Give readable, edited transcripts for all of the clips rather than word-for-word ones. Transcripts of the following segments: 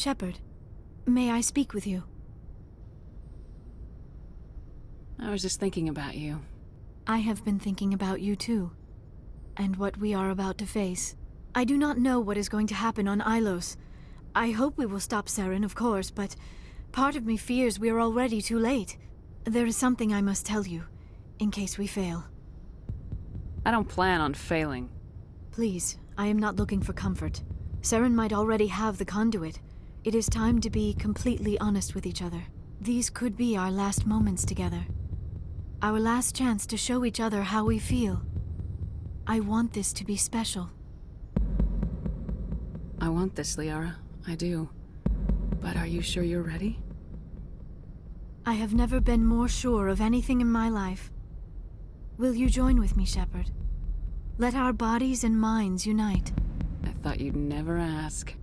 Shepard, may I speak with you? I was just thinking about you. I have been thinking about you too, and what we are about to face. I do not know what is going to happen on Ilos. I hope we will stop Saren, of course, but part of me fears we are already too late. There is something I must tell you, in case we fail. I don't plan on failing. Please, I am not looking for comfort. Saren might already have the conduit. It is time to be completely honest with each other. These could be our last moments together. Our last chance to show each other how we feel. I want this to be special. I want this, Liara. I do. But are you sure you're ready? I have never been more sure of anything in my life. Will you join with me, Shepard? Let our bodies and minds unite. I thought you'd never ask.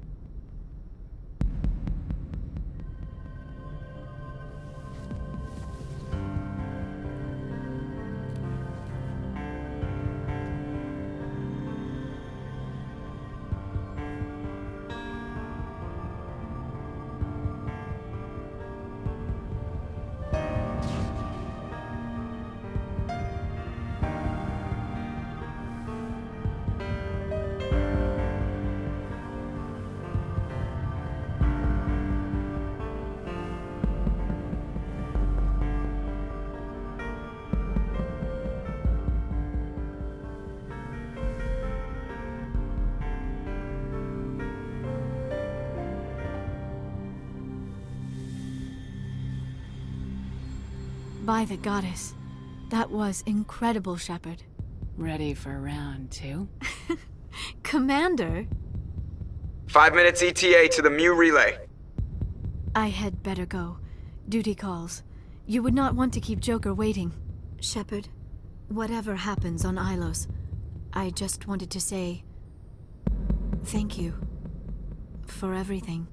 By the goddess. That was incredible, Shepard. Ready for round 2? Commander? 5 minutes ETA to the Mu relay. I had better go. Duty calls. You would not want to keep Joker waiting. Shepard, whatever happens on Ilos, I just wanted to say... thank you. For everything.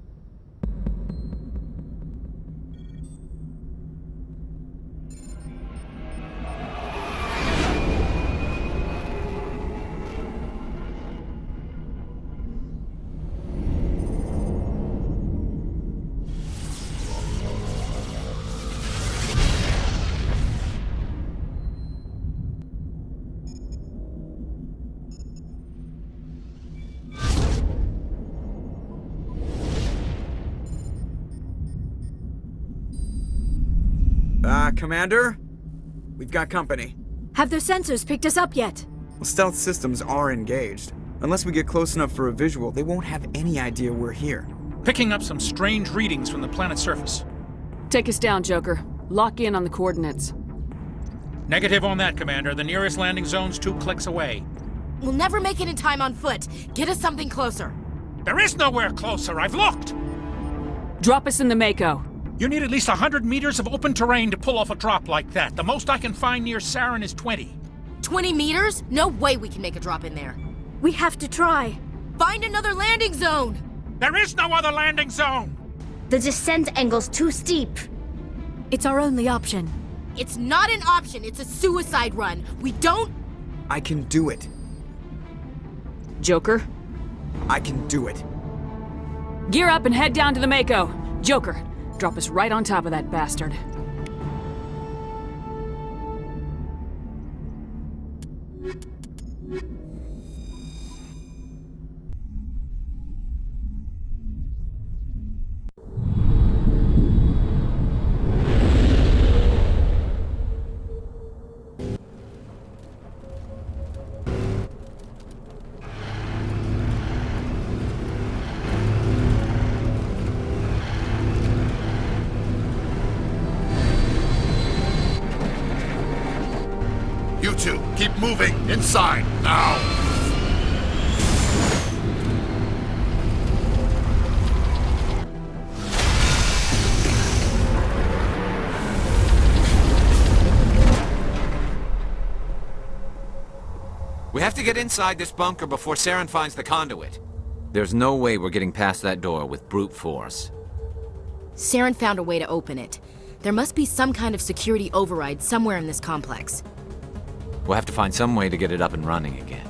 Commander? We've got company. Have their sensors picked us up yet? Well, stealth systems are engaged. Unless we get close enough for a visual, they won't have any idea we're here. Picking up some strange readings from the planet's surface. Take us down, Joker. Lock in on the coordinates. Negative on that, Commander. The nearest landing zone's 2 clicks away. We'll never make it in time on foot. Get us something closer. There is nowhere closer. I've looked. Drop us in the Mako. You need at least 100 meters of open terrain to pull off a drop like that. The most I can find near Saren is 20. 20 meters? No way we can make a drop in there. We have to try. Find another landing zone! There is no other landing zone! The descent angle's too steep. It's our only option. It's not an option, it's a suicide run. We don't... I can do it. Joker, I can do it. gear up and head down to the Mako. Joker, drop us right on top of that bastard. You two, keep moving! Inside, now! We have to get inside this bunker before Saren finds the conduit. There's no way we're getting past that door with brute force. Saren found a way to open it. There must be some kind of security override somewhere in this complex. We'll have to find some way to get it up and running again.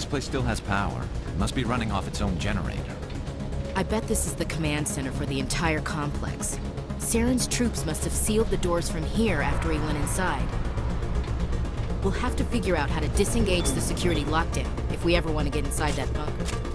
place still has power. It must be running off its own generator. I bet this is the command center for the entire complex. Saren's troops must have sealed the doors from here after he went inside. We'll have to figure out how to disengage the security lockdown if we ever want to get inside that bunker.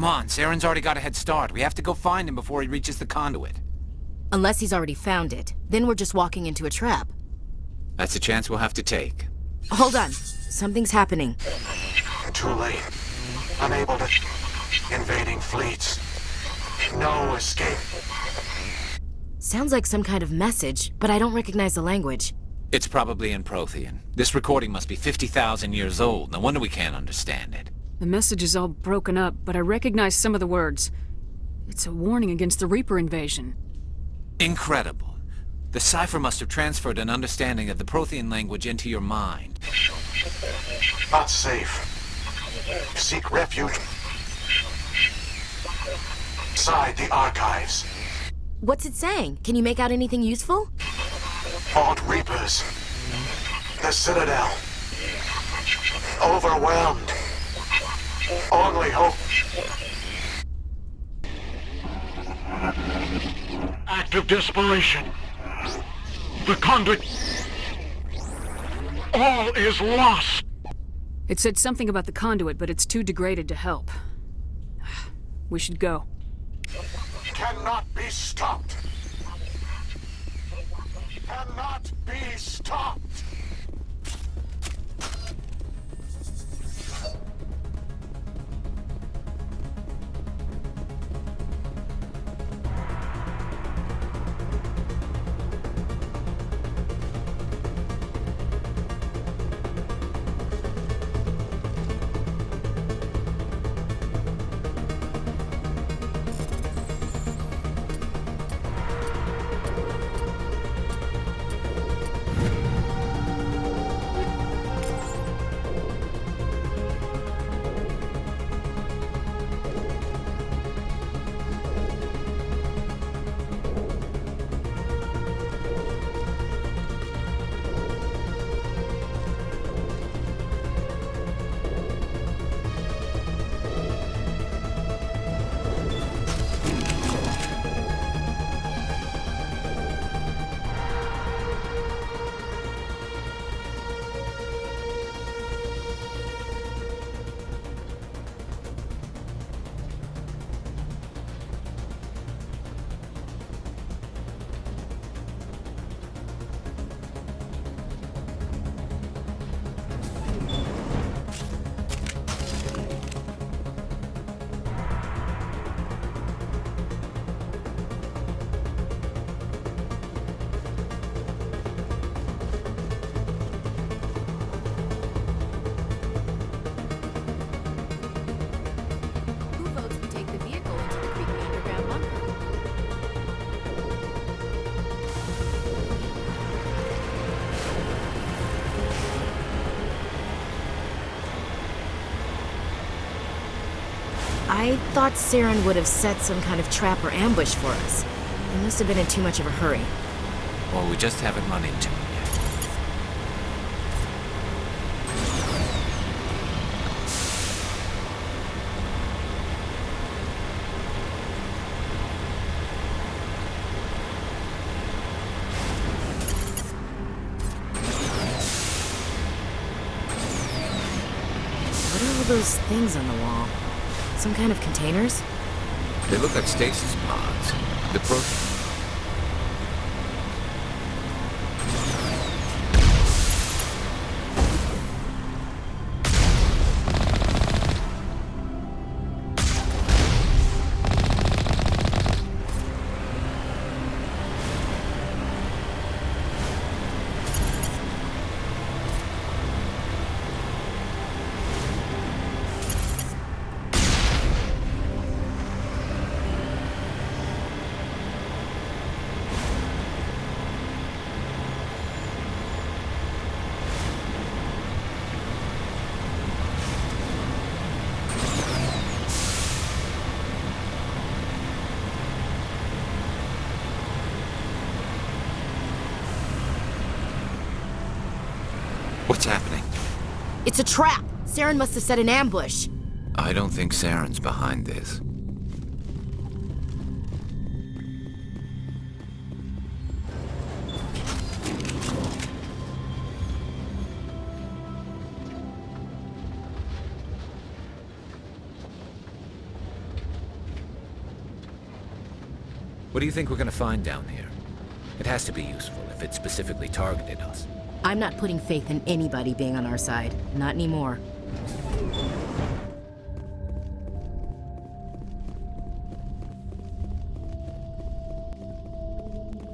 Come on, Saren's already got a head start. We have to go find him before he reaches the conduit. Unless he's already found it. Then we're just walking into a trap. That's a chance we'll have to take. Hold on. Something's happening. Too late. Unable to... Invading fleets. No escape. Sounds like some kind of message, but I don't recognize the language. It's probably in Prothean. This recording must be 50,000 years old. No wonder we can't understand it. The message is all broken up, but I recognize some of the words. It's a warning against the Reaper invasion. Incredible. The cipher must have transferred an understanding of the Prothean language into your mind. Not safe. Seek refuge. Inside the archives. What's it saying? Can you make out anything useful? Fought Reapers. The Citadel. Overwhelmed. Only hope. Act of desperation. The conduit. All is lost. It said something about the conduit, but it's too degraded to help. We should go. cannot be stopped. Cannot be stopped. Who votes we take the vehicle into the creepy underground bunker? I thought Saren would have set some kind of trap or ambush for us. He must have been in too much of a hurry. Or we just haven't run into him yet. What are all those things on the wall? Some kind of containers? They look like stasis pods. The What's happening? It's a trap! Saren must have set an ambush. I don't think Saren's behind this. What do you think we're gonna find down here? It has to be useful if it specifically targeted us. I'm not putting faith in anybody being on our side. Not anymore.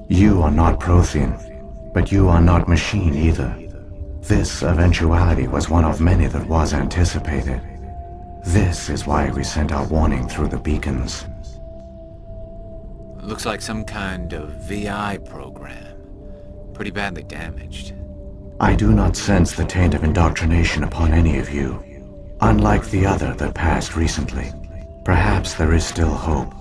You are not Prothean, but you are not machine either. This eventuality was one of many that was anticipated. This is why we sent our warning through the beacons. Looks like some kind of VI program. Pretty badly damaged. I do not sense the taint of indoctrination upon any of you, unlike the other that passed recently. Perhaps there is still hope.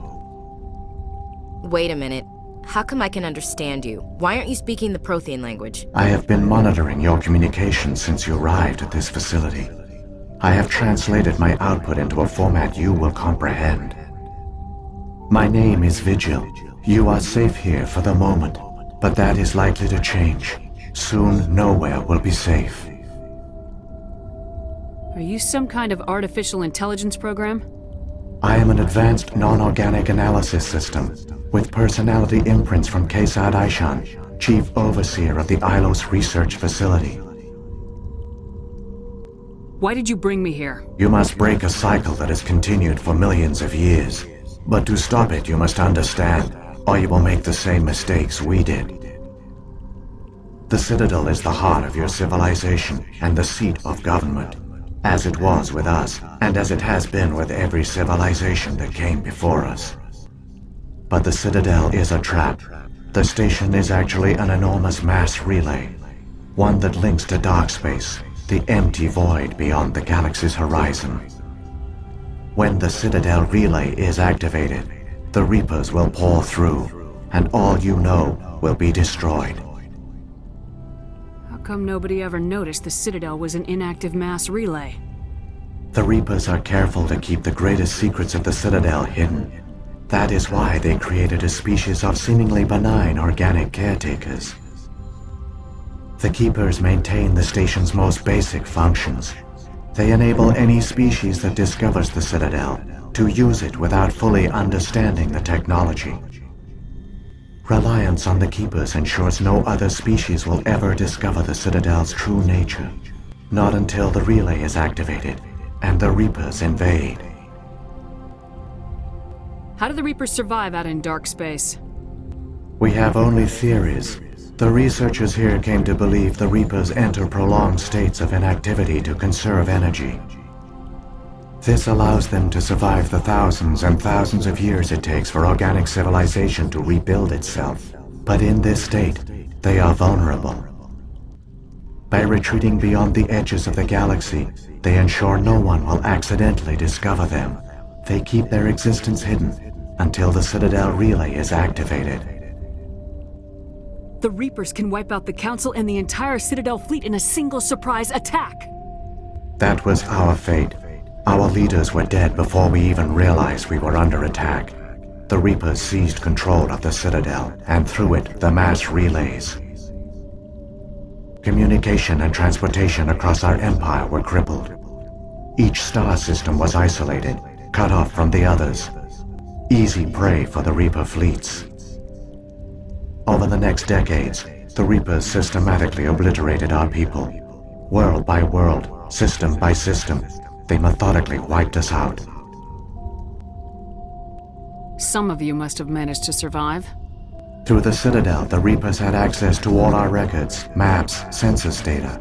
Wait a minute. How come I can understand you? Why aren't you speaking the Prothean language? I have been monitoring your communications since you arrived at this facility. I have translated my output into a format you will comprehend. My name is Vigil. You are safe here for the moment, but that is likely to change. Soon, nowhere will be safe. Are you some kind of artificial intelligence program? I am an advanced non-organic analysis system with personality imprints from Kesad Aishan, Chief Overseer of the Ilos Research Facility. Why did you bring me here? You must break a cycle that has continued for millions of years. But to stop it, you must understand, or you will make the same mistakes we did. The Citadel is the heart of your civilization and the seat of government, as it was with us, and as it has been with every civilization that came before us. But the Citadel is a trap. The station is actually an enormous mass relay, one that links to dark space, the empty void beyond the galaxy's horizon. When the Citadel relay is activated, the Reapers will pour through, and all you know will be destroyed. How come nobody ever noticed the Citadel was an inactive mass relay? The Reapers are careful to keep the greatest secrets of the Citadel hidden. That is why they created a species of seemingly benign organic caretakers. The Keepers maintain the station's most basic functions. They enable any species that discovers the Citadel to use it without fully understanding the technology. Reliance on the Keepers ensures no other species will ever discover the Citadel's true nature. Not until the relay is activated and the Reapers invade. How do the Reapers survive out in dark space? We have only theories. The researchers here came to believe the Reapers enter prolonged states of inactivity to conserve energy. This allows them to survive the thousands and thousands of years it takes for organic civilization to rebuild itself. But in this state, they are vulnerable. By retreating beyond the edges of the galaxy, they ensure no one will accidentally discover them. They keep their existence hidden until the Citadel relay is activated. The Reapers can wipe out the Council and the entire Citadel fleet in a single surprise attack! That was our fate. Our leaders were dead before we even realized we were under attack. The Reapers seized control of the Citadel, and through it, the mass relays. Communication and transportation across our empire were crippled. Each star system was isolated, cut off from the others. Easy prey for the Reaper fleets. Over the next decades, the Reapers systematically obliterated our people. World by world, system by system, they methodically wiped us out. Some of you must have managed to survive. Through the Citadel, the Reapers had access to all our records, maps, census data.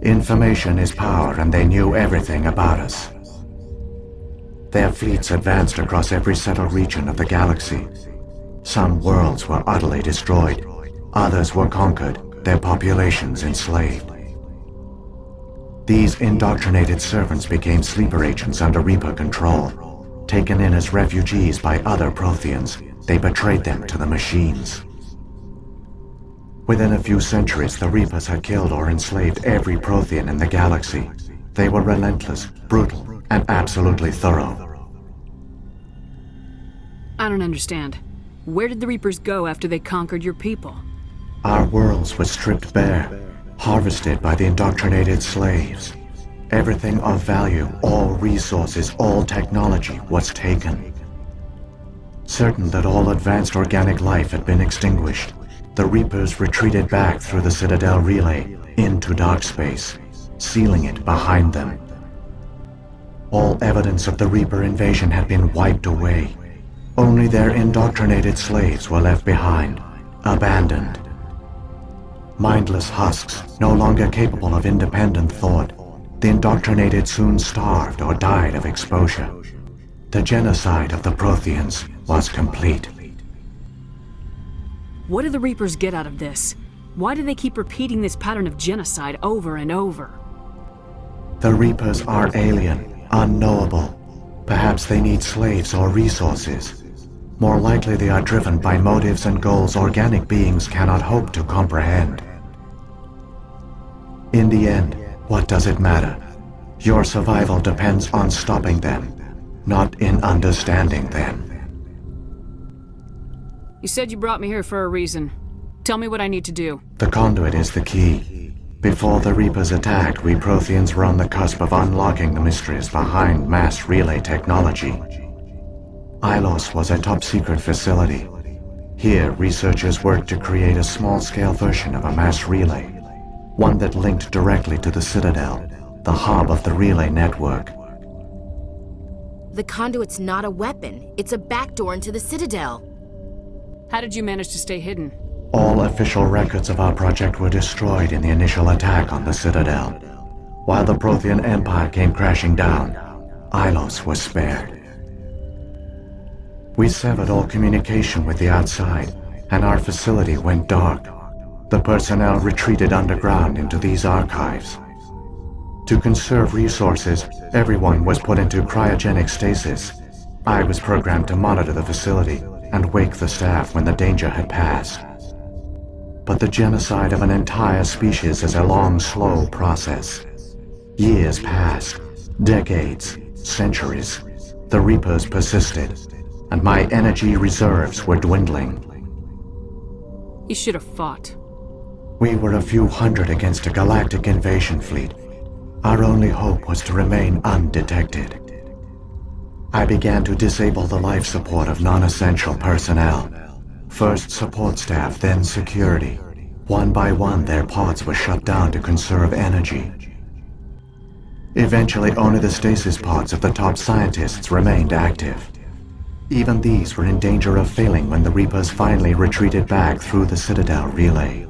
Information is power, and they knew everything about us. Their fleets advanced across every settled region of the galaxy. Some worlds were utterly destroyed, others were conquered, their populations enslaved. These indoctrinated servants became sleeper agents under Reaper control. Taken in as refugees by other Protheans, they betrayed them to the machines. Within a few centuries, the Reapers had killed or enslaved every Prothean in the galaxy. They were relentless, brutal, and absolutely thorough. I don't understand. Where did the Reapers go after they conquered your people? Our worlds were stripped bare, harvested by the indoctrinated slaves. Everything of value, all resources, all technology was taken. Certain that all advanced organic life had been extinguished, the Reapers retreated back through the Citadel relay into dark space, sealing it behind them. All evidence of the Reaper invasion had been wiped away. Only their indoctrinated slaves were left behind, abandoned. Mindless husks, no longer capable of independent thought, the indoctrinated soon starved or died of exposure. The genocide of the Protheans was complete. What do the Reapers get out of this? Why do they keep repeating this pattern of genocide over and over? The Reapers are alien, unknowable. Perhaps they need slaves or resources. More likely they are driven by motives and goals organic beings cannot hope to comprehend. In the end, what does it matter? Your survival depends on stopping them, not in understanding them. You said you brought me here for a reason. Tell me what I need to do. The conduit is the key. Before the Reapers attacked, we Protheans were on the cusp of unlocking the mysteries behind mass relay technology. Ilos was a top-secret facility. Here, researchers worked to create a small-scale version of a mass relay, one that linked directly to the Citadel, the hub of the relay network. The conduit's not a weapon. It's a backdoor into the Citadel. How did you manage to stay hidden? All official records of our project were destroyed in the initial attack on the Citadel. While the Prothean Empire came crashing down, Ilos was spared. We severed all communication with the outside, and our facility went dark. The personnel retreated underground into these archives. To conserve resources, everyone was put into cryogenic stasis. I was programmed to monitor the facility and wake the staff when the danger had passed. But the genocide of an entire species is a long, slow process. Years passed, decades, centuries. The Reapers persisted, and my energy reserves were dwindling. You should have fought. We were a few hundred against a galactic invasion fleet. Our only hope was to remain undetected. I began to disable the life support of non-essential personnel. First support staff, then security. One by one, their pods were shut down to conserve energy. Eventually, only the stasis pods of the top scientists remained active. Even these were in danger of failing when the Reapers finally retreated back through the Citadel relay.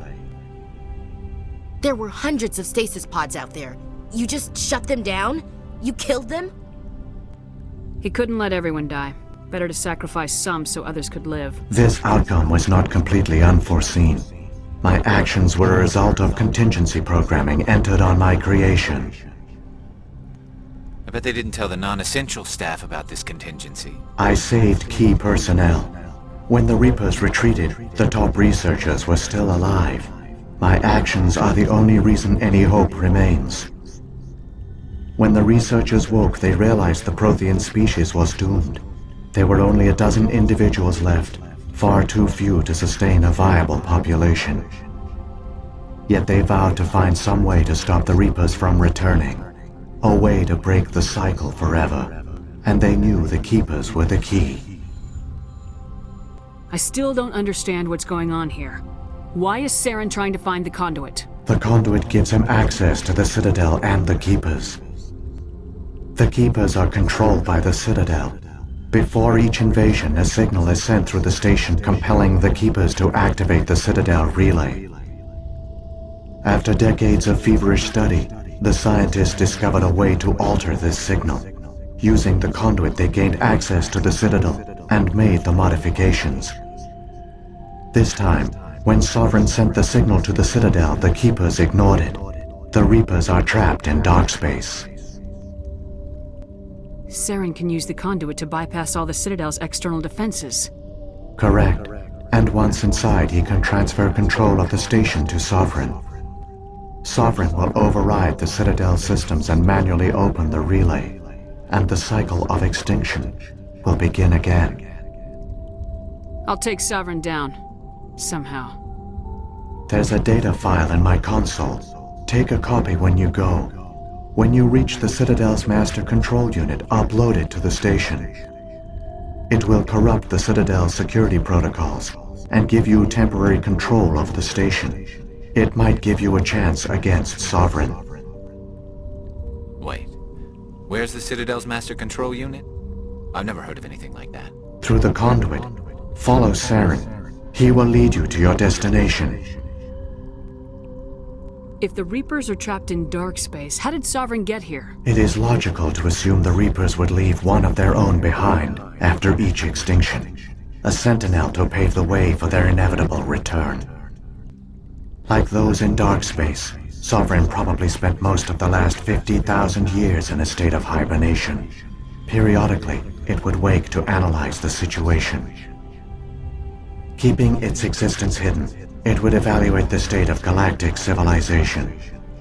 There were hundreds of stasis pods out there. You just shut them down? You killed them? He couldn't let everyone die. Better to sacrifice some so others could live. This outcome was not completely unforeseen. My actions were a result of contingency programming entered on my creation. I bet they didn't tell the non-essential staff about this contingency. I saved key personnel. When the Reapers retreated, the top researchers were still alive. My actions are the only reason any hope remains. When the researchers woke, they realized the Prothean species was doomed. There were only a dozen individuals left, far too few to sustain a viable population. Yet they vowed to find some way to stop the Reapers from returning, a way to break the cycle forever, and they knew the Keepers were the key. I still don't understand what's going on here. Why is Saren trying to find the conduit? The conduit gives him access to the Citadel and the Keepers. The Keepers are controlled by the Citadel. Before each invasion, a signal is sent through the station compelling the Keepers to activate the Citadel relay. After decades of feverish study, the scientists discovered a way to alter this signal. Using the conduit, they gained access to the Citadel and made the modifications. This time, when Sovereign sent the signal to the Citadel, the Keepers ignored it. The Reapers are trapped in dark space. Saren can use the conduit to bypass all the Citadel's external defenses. Correct. And once inside, he can transfer control of the station to Sovereign. Sovereign will override the Citadel systems and manually open the relay, and the cycle of extinction will begin again. I'll take Sovereign down. Somehow. There's a data file in my console. Take a copy when you go. When you reach the Citadel's master control unit, upload it to the station. It will corrupt the Citadel's security protocols and give you temporary control of the station. It might give you a chance against Sovereign. Wait, where's the Citadel's master control unit? I've never heard of anything like that. Through the conduit. Follow Saren. He will lead you to your destination. If the Reapers are trapped in dark space, how did Sovereign get here? It is logical to assume the Reapers would leave one of their own behind after each extinction. A sentinel to pave the way for their inevitable return. Like those in dark space, Sovereign probably spent most of the last 50,000 years in a state of hibernation. Periodically, it would wake to analyze the situation. Keeping its existence hidden, it would evaluate the state of galactic civilization.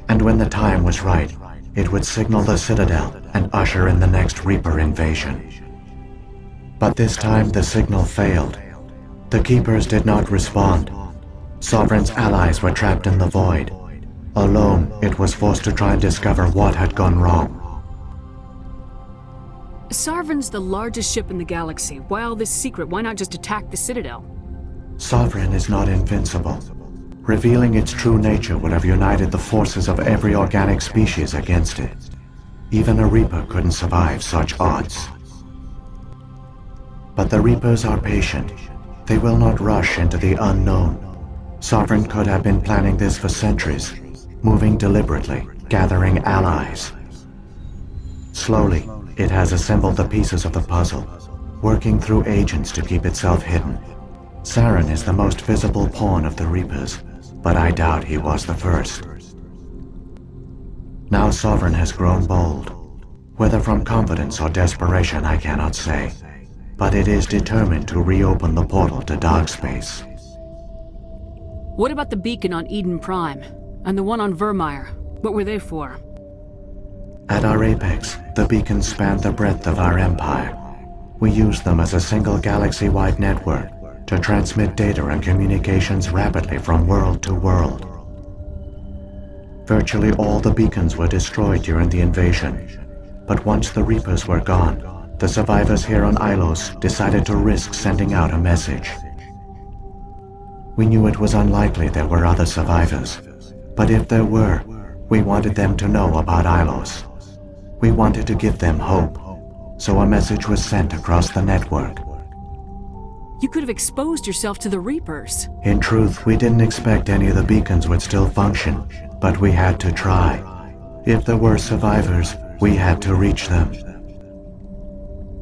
And when the time was right, it would signal the Citadel and usher in the next Reaper invasion. But this time the signal failed. The Keepers did not respond. Sovereign's allies were trapped in the void. Alone, it was forced to try and discover what had gone wrong. Sovereign's the largest ship in the galaxy. Why all this secret? Why not just attack the Citadel? Sovereign is not invincible. Revealing its true nature would have united the forces of every organic species against it. Even a Reaper couldn't survive such odds. But the Reapers are patient. They will not rush into the unknown. Sovereign could have been planning this for centuries, moving deliberately, gathering allies. Slowly, it has assembled the pieces of the puzzle, working through agents to keep itself hidden. Saren is the most visible pawn of the Reapers, but I doubt he was the first. Now Sovereign has grown bold. Whether from confidence or desperation, I cannot say. But it is determined to reopen the portal to dark space. What about the beacon on Eden Prime? And the one on Vermeer? What were they for? At our apex, the beacons spanned the breadth of our empire. We used them as a single galaxy-wide network to transmit data and communications rapidly from world to world. Virtually all the beacons were destroyed during the invasion, but once the Reapers were gone, the survivors here on Ilos decided to risk sending out a message. We knew it was unlikely there were other survivors, but if there were, we wanted them to know about Ilos. We wanted to give them hope, so a message was sent across the network. You could have exposed yourself to the Reapers. In truth, we didn't expect any of the beacons would still function, but we had to try. If there were survivors, we had to reach them.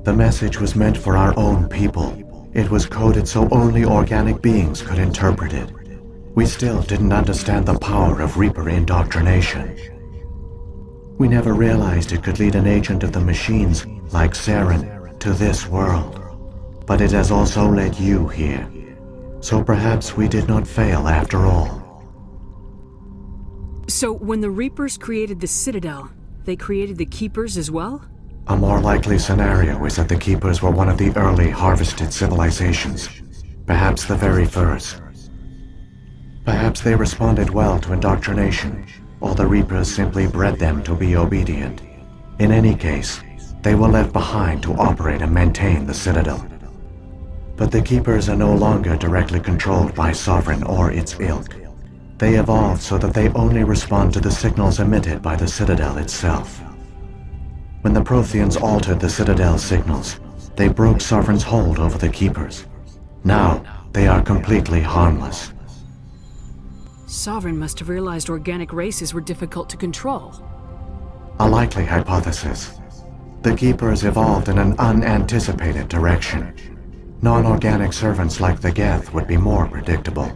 The message was meant for our own people. It was coded so only organic beings could interpret it. We still didn't understand the power of Reaper indoctrination. We never realized it could lead an agent of the machines, like Saren, to this world. But it has also led you here. So perhaps we did not fail after all. So when the Reapers created the Citadel, they created the Keepers as well? A more likely scenario is that the Keepers were one of the early harvested civilizations. Perhaps the very first. Perhaps they responded well to indoctrination, or the Reapers simply bred them to be obedient. In any case, they were left behind to operate and maintain the Citadel. But the Keepers are no longer directly controlled by Sovereign or its ilk. They evolved so that they only respond to the signals emitted by the Citadel itself. When the Protheans altered the Citadel's signals, they broke Sovereign's hold over the Keepers. Now, they are completely harmless. Sovereign must have realized organic races were difficult to control. A likely hypothesis. The Keepers evolved in an unanticipated direction. Non-organic servants like the Geth would be more predictable.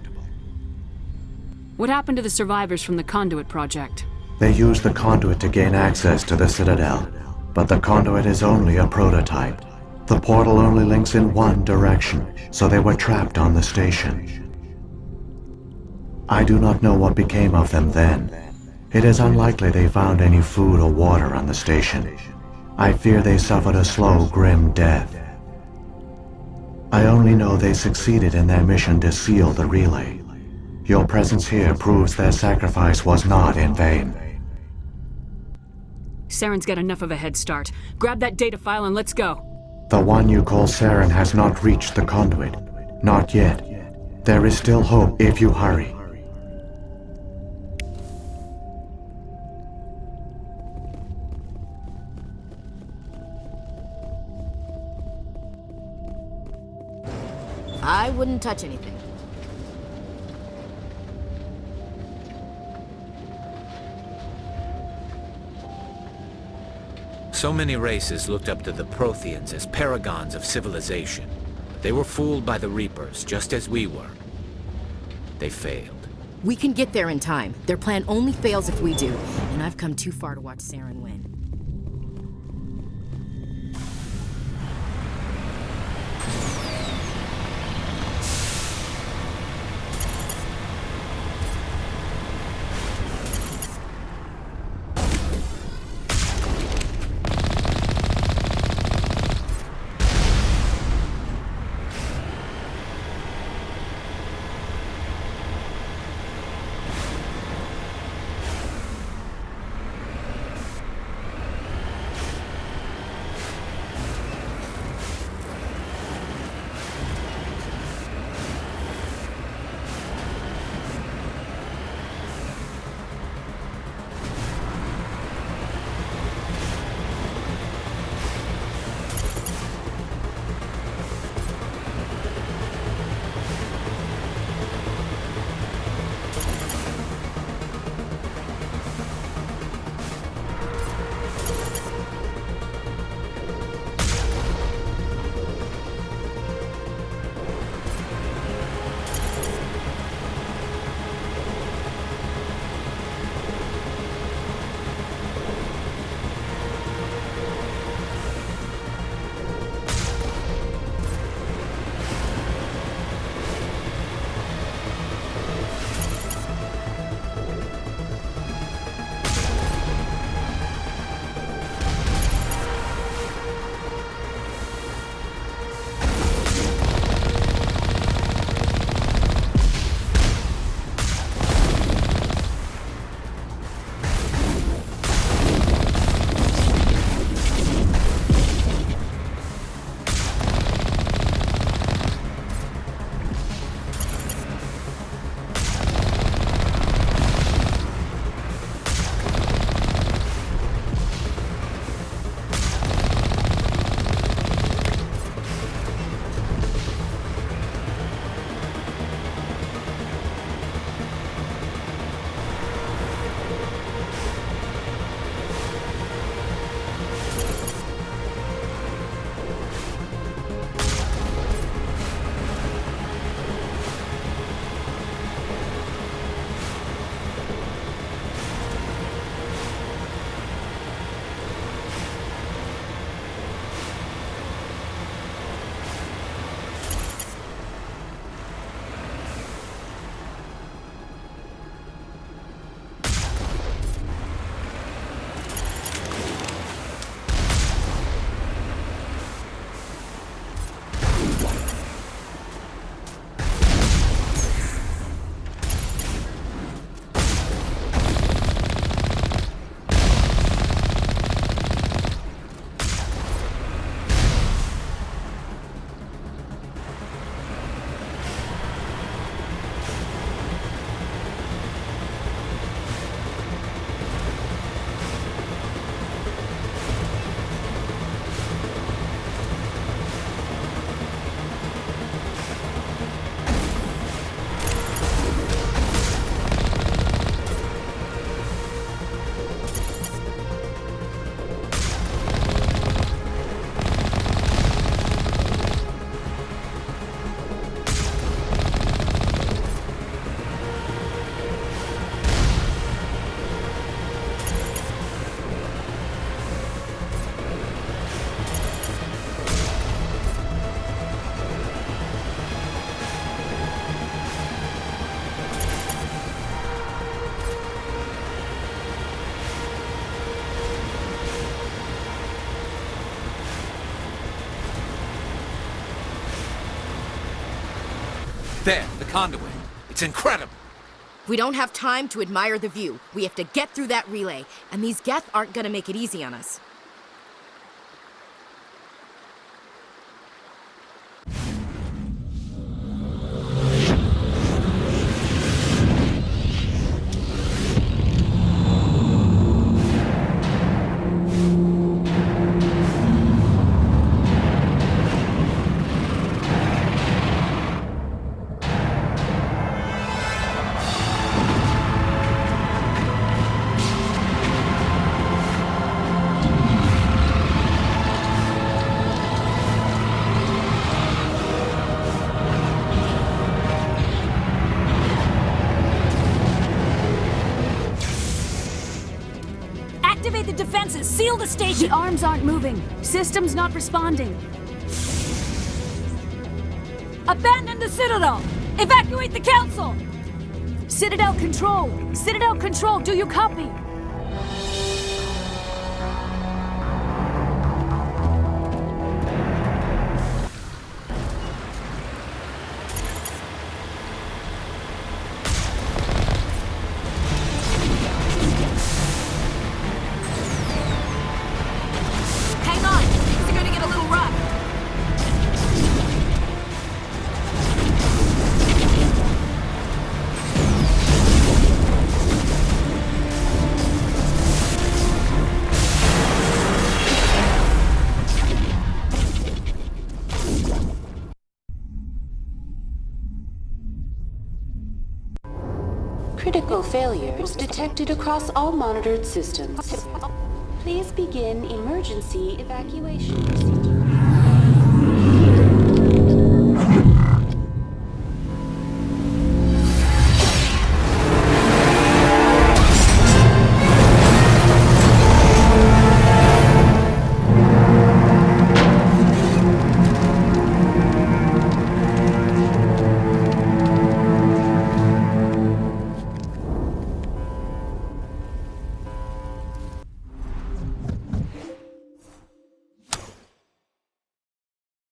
What happened to the survivors from the Conduit project? They used the Conduit to gain access to the Citadel, but the Conduit is only a prototype. The portal only links in one direction, so they were trapped on the station. I do not know what became of them then. It is unlikely they found any food or water on the station. I fear they suffered a slow, grim death. I only know they succeeded in their mission to seal the relay. Your presence here proves their sacrifice was not in vain. Saren's got enough of a head start. Grab that data file and let's go. The one you call Saren has not reached the Conduit. Not yet. There is still hope if you hurry. I wouldn't touch anything. So many races looked up to the Protheans as paragons of civilization. They were fooled by the Reapers, just as we were. They failed. We can get there in time. Their plan only fails if we do, and I've come too far to watch Saren win. There, the conduit. It's incredible. We don't have time to admire the view. We have to get through that relay, and these Geth aren't gonna make it easy on us. Activate the defenses! Seal the station! The arms aren't moving. System's not responding. Abandon the Citadel! Evacuate the Council! Citadel Control! Citadel Control, do you copy? Hang on! Things are gonna get a little rough. Critical failures detected across all monitored systems. Please begin emergency evacuation procedures.